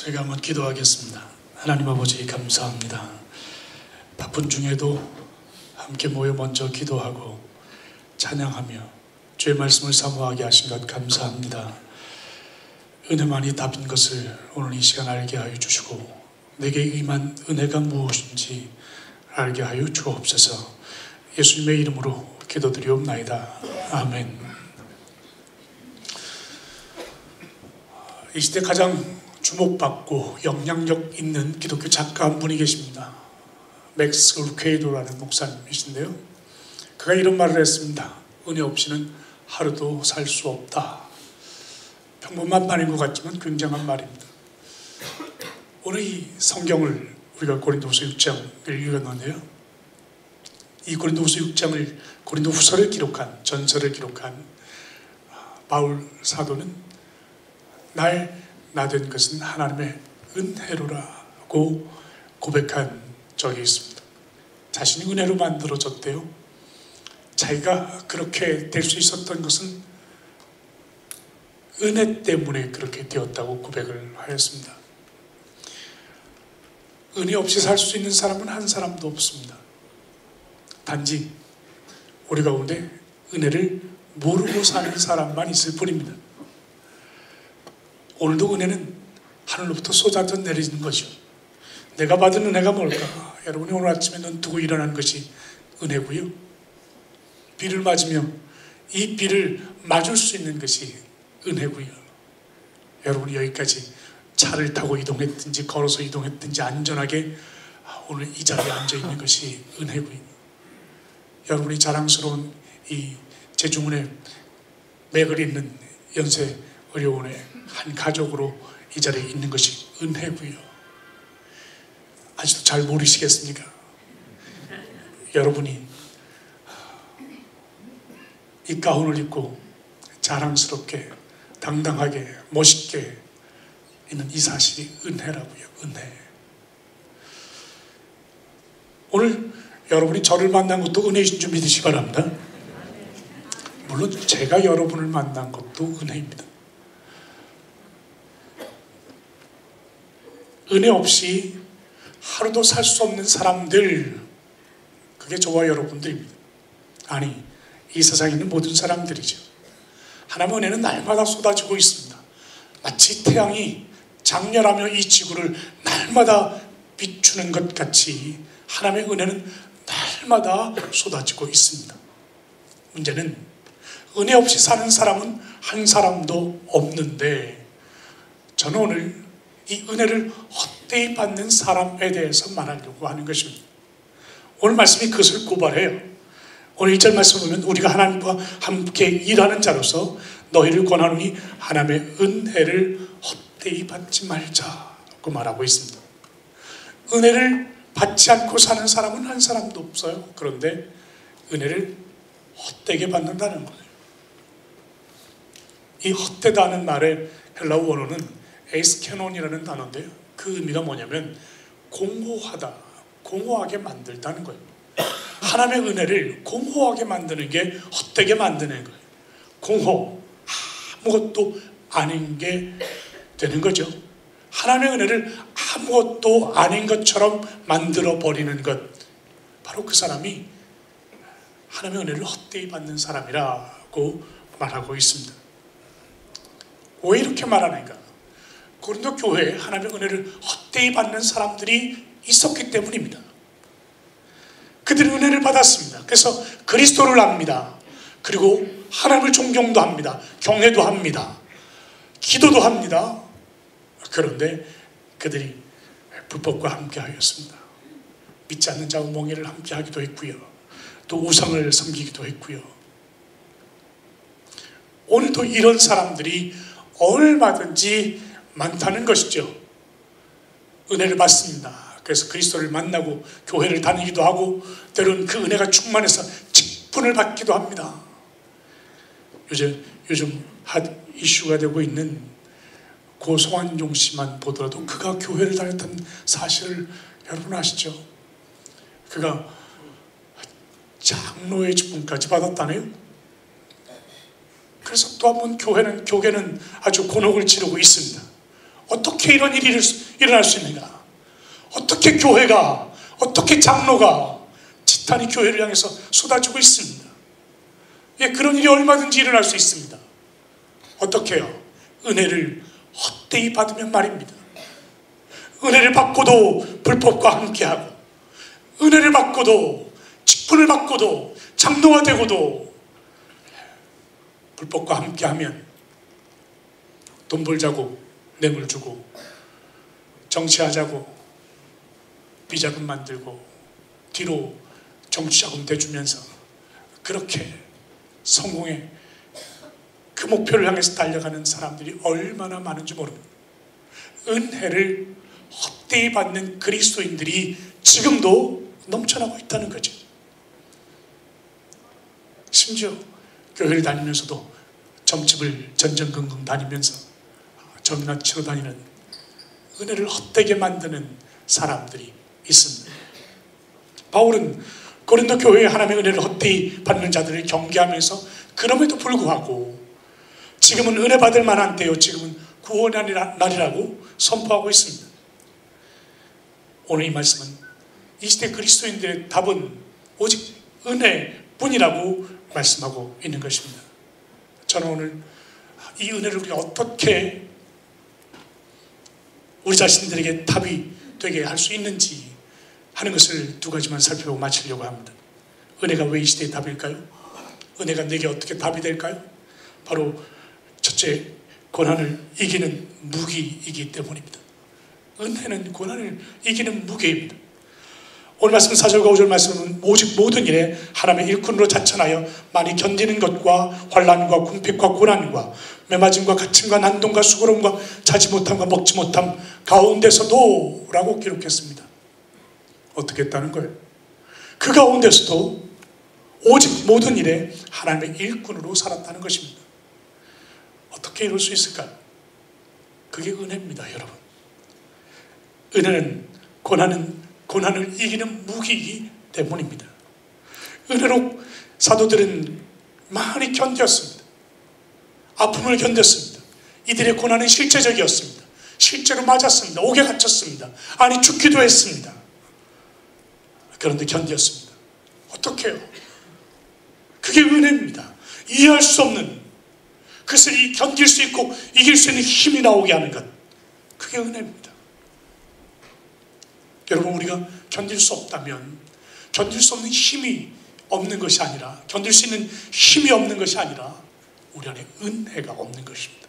저희가 한번 기도하겠습니다. 하나님 아버지 감사합니다. 바쁜 중에도 함께 모여 먼저 기도하고 찬양하며 주의 말씀을 사모하게 하신 것 감사합니다. 은혜만이 답인 것을 오늘 이 시간 알게 하여 주시고 내게 임한 은혜가 무엇인지 알게 하여 주옵소서. 예수님의 이름으로 기도드리옵나이다. 아멘. 이 시대 가장 주목받고 영향력 있는 기독교 작가 한 분이 계십니다. 맥스 루케이도라는 목사님이신데요, 그가 이런 말을 했습니다. 은혜 없이는 하루도 살 수 없다. 평범한 말인 것 같지만 굉장한 말입니다. 오늘 이 성경을 우리가 고린도후서 6장을 읽었는데요, 이 고린도후서 6장을 고린도후서를 기록한, 전설을 기록한 바울 사도는 나 된 것은 하나님의 은혜로라고 고백한 적이 있습니다. 자신이 은혜로 만들어졌대요. 자기가 그렇게 될 수 있었던 것은 은혜 때문에 그렇게 되었다고 고백을 하였습니다. 은혜 없이 살 수 있는 사람은 한 사람도 없습니다. 단지 우리 가운데 은혜를 모르고 사는 사람만 있을 뿐입니다. 오늘도 은혜는 하늘로부터 쏟아져 내리는 것이요, 내가 받은 은혜가 뭘까? 여러분이 오늘 아침에 눈 뜨고 일어난 것이 은혜고요, 비를 맞으며 이 비를 맞을 수 있는 것이 은혜고요, 여러분이 여기까지 차를 타고 이동했든지 걸어서 이동했든지 안전하게 오늘 이 자리에 앉아있는 것이 은혜고요, 여러분이 자랑스러운 이 제주문에 맥을 잇는 연세의료원의 한 가족으로 이 자리에 있는 것이 은혜고요. 아직도 잘 모르시겠습니까? 여러분이 이 가운을 입고 자랑스럽게 당당하게 멋있게 있는 이 사실이 은혜라고요. 은혜. 오늘 여러분이 저를 만난 것도 은혜이신 줄 믿으시기 바랍니다. 물론 제가 여러분을 만난 것도 은혜입니다. 은혜 없이 하루도 살 수 없는 사람들, 그게 저와 여러분들입니다. 아니, 이 세상에 있는 모든 사람들이죠. 하나님의 은혜는 날마다 쏟아지고 있습니다. 마치 태양이 장렬하며 이 지구를 날마다 비추는 것 같이 하나님의 은혜는 날마다 쏟아지고 있습니다. 문제는 은혜 없이 사는 사람은 한 사람도 없는데, 저는 오늘 이 은혜를 헛되이 받는 사람에 대해서 말하려고 하는 것입니다. 오늘 말씀이 그것을 고발해요. 오늘 1절 말씀 보면 우리가 하나님과 함께 일하는 자로서 너희를 권하노니 하나님의 은혜를 헛되이 받지 말자고 말하고 있습니다. 은혜를 받지 않고 사는 사람은 한 사람도 없어요. 그런데 은혜를 헛되게 받는다는 거예요. 이 헛되다는 말의 헬라어 원어는 에스케논이라는 단어인데요, 그 의미가 뭐냐면 공허하다, 공허하게 만들다는 거예요. 하나님의 은혜를 공허하게 만드는 게 헛되게 만드는 거예요. 공허, 아무것도 아닌 게 되는 거죠. 하나님의 은혜를 아무것도 아닌 것처럼 만들어버리는 것, 바로 그 사람이 하나님의 은혜를 헛되이 받는 사람이라고 말하고 있습니다. 왜 이렇게 말하는가? 고린도 교회에 하나님의 은혜를 헛되이 받는 사람들이 있었기 때문입니다. 그들은 은혜를 받았습니다. 그래서 그리스도를 압니다. 그리고 하나님을 존경도 합니다. 경외도 합니다. 기도도 합니다. 그런데 그들이 불법과 함께 하였습니다. 믿지 않는 자와 몽해를 함께 하기도 했고요, 또 우상을 섬기기도 했고요. 오늘도 이런 사람들이 얼마든지 많다는 것이죠. 은혜를 받습니다. 그래서 그리스도를 만나고 교회를 다니기도 하고 때로는 그 은혜가 충만해서 직분을 받기도 합니다. 요즘 핫 이슈가 되고 있는 고 송환종 씨만 보더라도 그가 교회를 다녔다는 사실을 여러분 아시죠? 그가 장로의 직분까지 받았다네요. 그래서 또 한 번 교회는 아주 곤혹을 치르고 있습니다. 어떻게 이런 일이 일어날 수 있는가? 어떻게 교회가, 어떻게 장로가 지탄이 교회를 향해서 쏟아지고 있습니다. 예, 그런 일이 얼마든지 일어날 수 있습니다. 어떻게 해요? 은혜를 헛되이 받으면 말입니다. 은혜를 받고도 불법과 함께하고, 은혜를 받고도, 직분을 받고도, 장로가 되고도 불법과 함께하면 돈 벌자고 뇌물 주고, 정치하자고 비자금 만들고, 뒤로 정치자금 대주면서 그렇게 성공의 그 목표를 향해서 달려가는 사람들이 얼마나 많은지 모릅니다. 은혜를 헛되이 받는 그리스도인들이 지금도 넘쳐나고 있다는 거죠. 심지어 교회를 다니면서도 점집을 전전긍긍 다니면서 점이나 치러 다니는, 은혜를 헛되게 만드는 사람들이 있습니다. 바울은 고린도 교회에 하나님의 은혜를 헛되이 받는 자들을 경계하면서 그럼에도 불구하고 지금은 은혜 받을 만한 때요, 지금은 구원의 날이라고 선포하고 있습니다. 오늘 이 말씀은 이 시대 그리스도인들의 답은 오직 은혜뿐이라고 말씀하고 있는 것입니다. 저는 오늘 이 은혜를 우리가 어떻게 우리 자신들에게 답이 되게 할 수 있는지 하는 것을 두 가지만 살펴보고 마치려고 합니다. 은혜가 왜 이 시대의 답일까요? 은혜가 내게 어떻게 답이 될까요? 바로 첫째, 고난을 이기는 무기이기 때문입니다. 은혜는 고난을 이기는 무기입니다. 오늘 말씀 4절과 5절 말씀은 오직 모든 일에 하나님의 일꾼으로 자천하여 많이 견디는 것과 환난과 궁핍과 고난과 매맞음과 갇힘과 난동과 수고로움과 자지 못함과 먹지 못함 가운데서도 라고 기록했습니다. 어떻게 했다는 거예요? 그 가운데서도 오직 모든 일에 하나님의 일꾼으로 살았다는 것입니다. 어떻게 이럴 수 있을까요? 그게 은혜입니다, 여러분. 은혜는 고난을 이기는 무기이기 때문입니다. 은혜로 사도들은 많이 견뎠습니다. 아픔을 견뎠습니다. 이들의 고난은 실제적이었습니다. 실제로 맞았습니다. 옥에 갇혔습니다. 아니 죽기도 했습니다. 그런데 견뎠습니다. 어떻게 해요? 그게 은혜입니다. 이해할 수 없는, 그것을 견딜 수 있고 이길 수 있는 힘이 나오게 하는 것, 그게 은혜입니다. 여러분, 우리가 견딜 수 없다면, 견딜 수 없는 힘이 없는 것이 아니라, 견딜 수 있는 힘이 없는 것이 아니라 우리 안에 은혜가 없는 것입니다.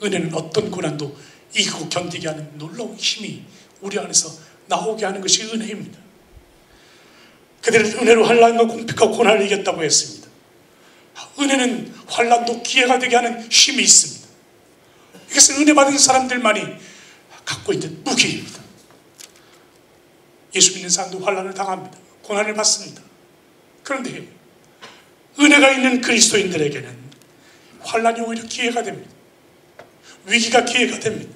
은혜는 어떤 고난도 이기고 견디게 하는 놀라운 힘이 우리 안에서 나오게 하는 것이 은혜입니다. 그들은 은혜로 환난과 궁핍과 고난을 이겼다고 했습니다. 은혜는 환난도 기회가 되게 하는 힘이 있습니다. 이것은 은혜 받은 사람들만이 갖고 있는 무기입니다. 예수 믿는 사람도 환난을 당합니다. 고난을 받습니다. 그런데 은혜가 있는 그리스도인들에게는 환난이 오히려 기회가 됩니다. 위기가 기회가 됩니다.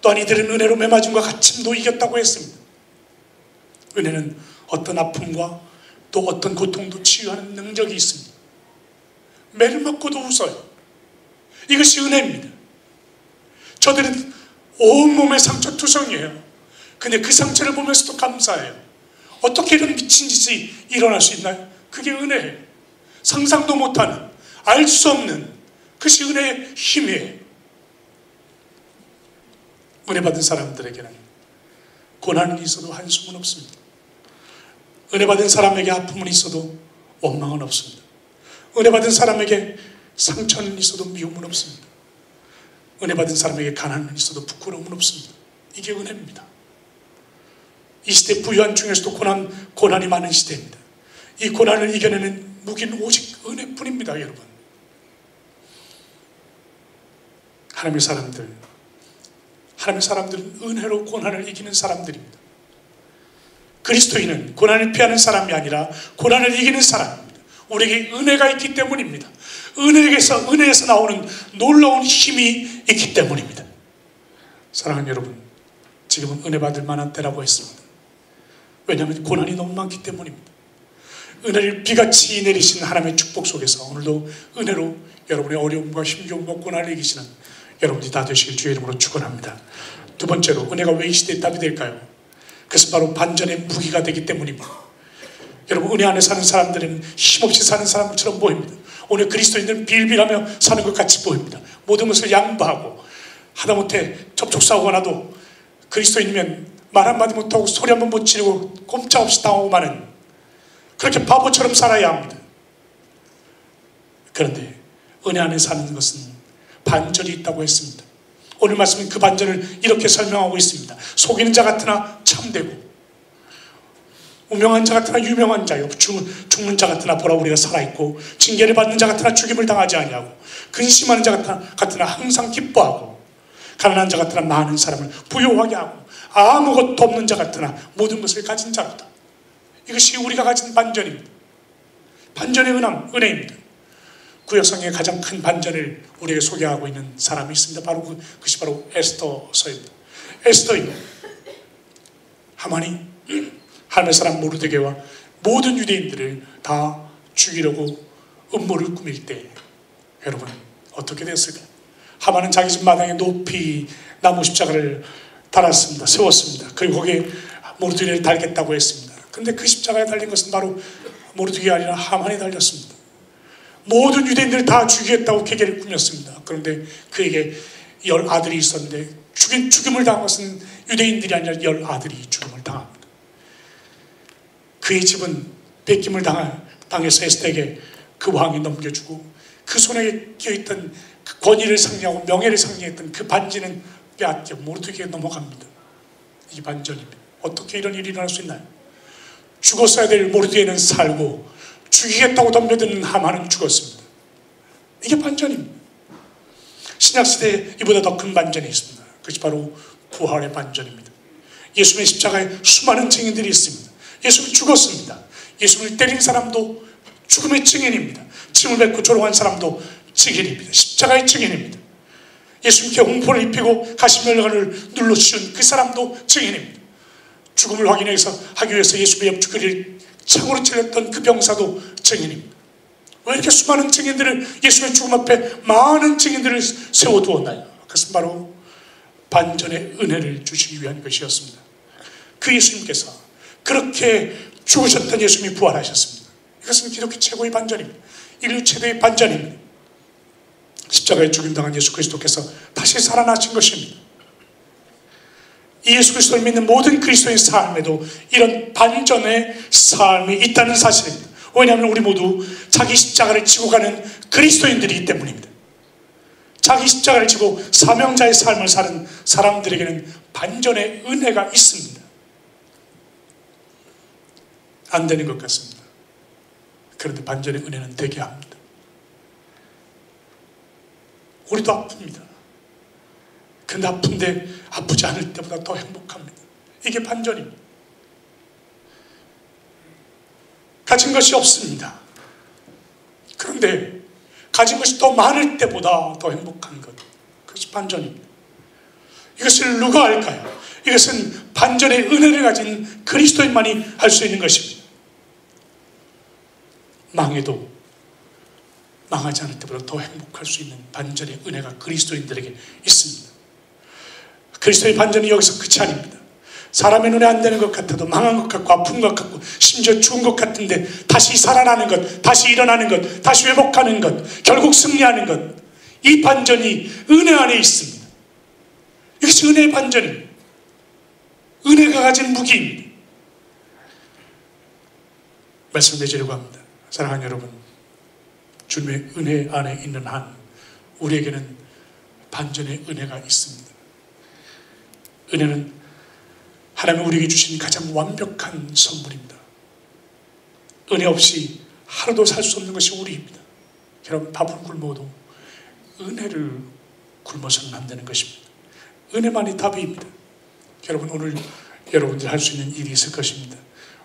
또한 이들은 은혜로 매맞음과 갇힘도 이겼다고 했습니다. 은혜는 어떤 아픔과 또 어떤 고통도 치유하는 능력이 있습니다. 매를 맞고도 웃어요. 이것이 은혜입니다. 저들은 온몸에 상처 투성이에요. 근데 그 상처를 보면서도 감사해요. 어떻게 이런 미친 짓이 일어날 수 있나요? 그게 은혜예요. 상상도 못하는, 알 수 없는, 그것이 은혜의 힘이에요. 은혜 받은 사람들에게는 고난이 있어도 한숨은 없습니다. 은혜 받은 사람에게 아픔은 있어도 원망은 없습니다. 은혜 받은 사람에게 상처는 있어도 미움은 없습니다. 은혜 받은 사람에게 가난은 있어도 부끄러움은 없습니다. 이게 은혜입니다. 이 시대 부유한 중에서도 고난이 많은 시대입니다. 이 고난을 이겨내는 무기는 오직 은혜뿐입니다, 여러분. 하나님의 사람들은 은혜로 고난을 이기는 사람들입니다. 그리스도인은 고난을 피하는 사람이 아니라 고난을 이기는 사람입니다. 우리에게 은혜가 있기 때문입니다. 은혜에서 나오는 놀라운 힘이 있기 때문입니다. 사랑하는 여러분, 지금은 은혜 받을 만한 때라고 했습니다. 왜냐하면 고난이 너무 많기 때문입니다. 은혜를 비같이 내리신 하나님의 축복 속에서 오늘도 은혜로 여러분의 어려움과 힘겨움과 고난을 이기시는 여러분들이 다 되시길 주의 이름으로 축원합니다. 두 번째로, 은혜가 왜 이 시대에 답이 될까요? 그것은 바로 반전의 무기가 되기 때문입니다. 여러분, 은혜 안에 사는 사람들은 힘없이 사는 사람처럼 보입니다. 오늘 그리스도인들은 빌빌하며 사는 것 같이 보입니다. 모든 것을 양보하고, 하다못해 접촉사고가 나도 그리스도인이면 말 한마디 못하고 소리 한번 못 지르고 꼼짝없이 당하고 마는, 그렇게 바보처럼 살아야 합니다. 그런데 은혜 안에 사는 것은 반전이 있다고 했습니다. 오늘 말씀은 그 반전을 이렇게 설명하고 있습니다. 속이는 자 같으나 참되고, 무명한 자 같으나 유명한 자요, 죽는 자 같으나 보라 우리가 살아있고, 징계를 받는 자 같으나 죽임을 당하지 아니하고, 근심하는 자 같으나 항상 기뻐하고, 가난한 자 같으나 많은 사람을 부요하게 하고, 아무것도 없는 자 같으나 모든 것을 가진 자로다. 이것이 우리가 가진 반전입니다. 반전의 은혜입니다. 구약성경의 가장 큰 반전을 우리에게 소개하고 있는 사람이 있습니다. 바로 그것이 바로 에스더서입니다. 에스더입니다. 하만이 하나님의 사람 모르드게와 모든 유대인들을 다 죽이려고 음모를 꾸밀 때 여러분 어떻게 됐을까요? 하만은 자기 집 마당에 높이 나무 십자가를 달았습니다. 세웠습니다. 그리고 거기에 모르드게를 달겠다고 했습니다. 그런데 그 십자가에 달린 것은 바로 모르드게가 아니라 하만이 달렸습니다. 모든 유대인들을 다 죽이겠다고 계계를 꾸몄습니다. 그런데 그에게 10 아들이 있었는데 죽임을 당한 것은 유대인들이 아니라 10 아들이 죽임을 당합니다. 그의 집은 뺏김을 당해서 에스더에게 그 왕이 넘겨주고, 그 손에 끼어있던 그 권위를 상징하고 명예를 상징했던 그 반지는 빼앗겨 모르드게에게 넘어갑니다. 이 반전입니다. 어떻게 이런 일이 일어날 수 있나요? 죽었어야 될 모르드게는 살고, 죽이겠다고 덤벼드는 하만은 죽었습니다. 이게 반전입니다. 신약시대에 이보다 더 큰 반전이 있습니다. 그것이 바로 부활의 반전입니다. 예수님의 십자가에 수많은 증인들이 있습니다. 예수님이 죽었습니다. 예수님을 때린 사람도 죽음의 증인입니다. 침을 뱉고 조롱한 사람도 증인입니다. 십자가의 증인입니다. 예수님께 홍포를 입히고 가시면류관을 눌러 씌운 그 사람도 증인입니다. 죽음을 하기 위해서 예수님의 옆구리를 창으로 찔렸던 그 병사도 증인입니다. 왜 이렇게 수많은 증인들을, 예수님의 죽음 앞에 많은 증인들을 세워두었나요? 그것은 바로 반전의 은혜를 주시기 위한 것이었습니다. 그 예수님께서 그렇게 죽으셨던 예수님이 부활하셨습니다. 이것은 기독교 최고의 반전입니다. 인류 최대의 반전입니다. 십자가에 죽임당한 예수 그리스도께서 다시 살아나신 것입니다. 이 예수 그리스도를 믿는 모든 그리스도의 삶에도 이런 반전의 삶이 있다는 사실입니다. 왜냐하면 우리 모두 자기 십자가를 지고 가는 그리스도인들이기 때문입니다. 자기 십자가를 지고 사명자의 삶을 사는 사람들에게는 반전의 은혜가 있습니다. 안 되는 것 같습니다. 그런데 반전의 은혜는 되게 합니다. 우리도 아픕니다. 근데 아픈데 아프지 않을 때보다 더 행복합니다. 이게 반전입니다. 가진 것이 없습니다. 그런데 가진 것이 더 많을 때보다 더 행복한 것, 그것이 반전입니다. 이것을 누가 할까요? 이것은 반전의 은혜를 가진 그리스도인만이 할 수 있는 것입니다. 망해도 망하지 않을 때보다 더 행복할 수 있는 반전의 은혜가 그리스도인들에게 있습니다. 그리스도의 반전이 여기서 끝이 아닙니다. 사람의 눈에 안 되는 것 같아도, 망한 것 같고 아픈 것 같고 심지어 죽은 것 같은데 다시 살아나는 것, 다시 일어나는 것, 다시 회복하는 것, 결국 승리하는 것, 이 반전이 은혜 안에 있습니다. 이것이 은혜의 반전입니다. 은혜가 가진 무기입니다. 말씀드리려고 합니다. 사랑하는 여러분, 주님의 은혜 안에 있는 한 우리에게는 반전의 은혜가 있습니다. 은혜는 하나님이 우리에게 주신 가장 완벽한 선물입니다. 은혜 없이 하루도 살 수 없는 것이 우리입니다. 여러분, 밥을 굶어도 은혜를 굶어서는 안 되는 것입니다. 은혜만이 답입니다. 여러분, 오늘 여러분들이 할 수 있는 일이 있을 것입니다.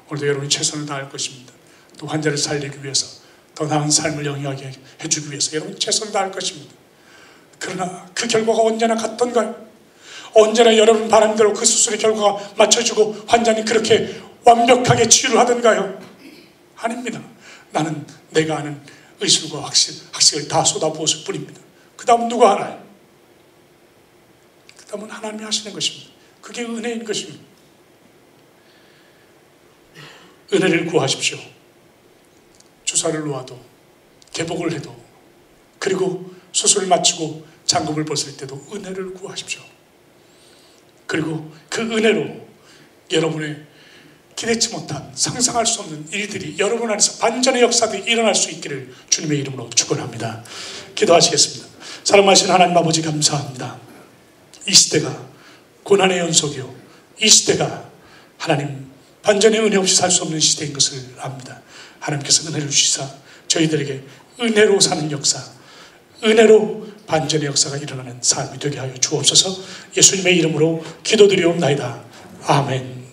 오늘도 여러분이 최선을 다할 것입니다. 또 환자를 살리기 위해서, 더 나은 삶을 영위하게 해주기 위해서 여러분 최선을 다할 것입니다. 그러나 그 결과가 언제나 같던가요? 언제나 여러분 바람대로 그 수술의 결과가 맞춰지고 환자는 그렇게 완벽하게 치유를 하던가요? 아닙니다. 나는 내가 아는 의술과 학식을 다 쏟아부었을 뿐입니다. 그 다음 누가 알아요? 그 다음은 하나님이 하시는 것입니다. 그게 은혜인 것입니다. 은혜를 구하십시오. 주사를 놓아도, 개복을 해도, 그리고 수술을 마치고 장갑을 벗을 때도 은혜를 구하십시오. 그리고 그 은혜로 여러분의 기대치 못한, 상상할 수 없는 일들이 여러분 안에서 반전의 역사들이 일어날 수 있기를 주님의 이름으로 축원합니다. 기도하시겠습니다. 사랑하신 하나님 아버지, 감사합니다. 이 시대가 고난의 연속이요, 이 시대가 하나님 반전의 은혜 없이 살 수 없는 시대인 것을 압니다. 하나님께서 은혜를 주시사 저희들에게 은혜로 사는 역사, 은혜로 반전의 역사가 일어나는 삶이 되게 하여 주옵소서. 예수님의 이름으로 기도드리옵나이다. 아멘.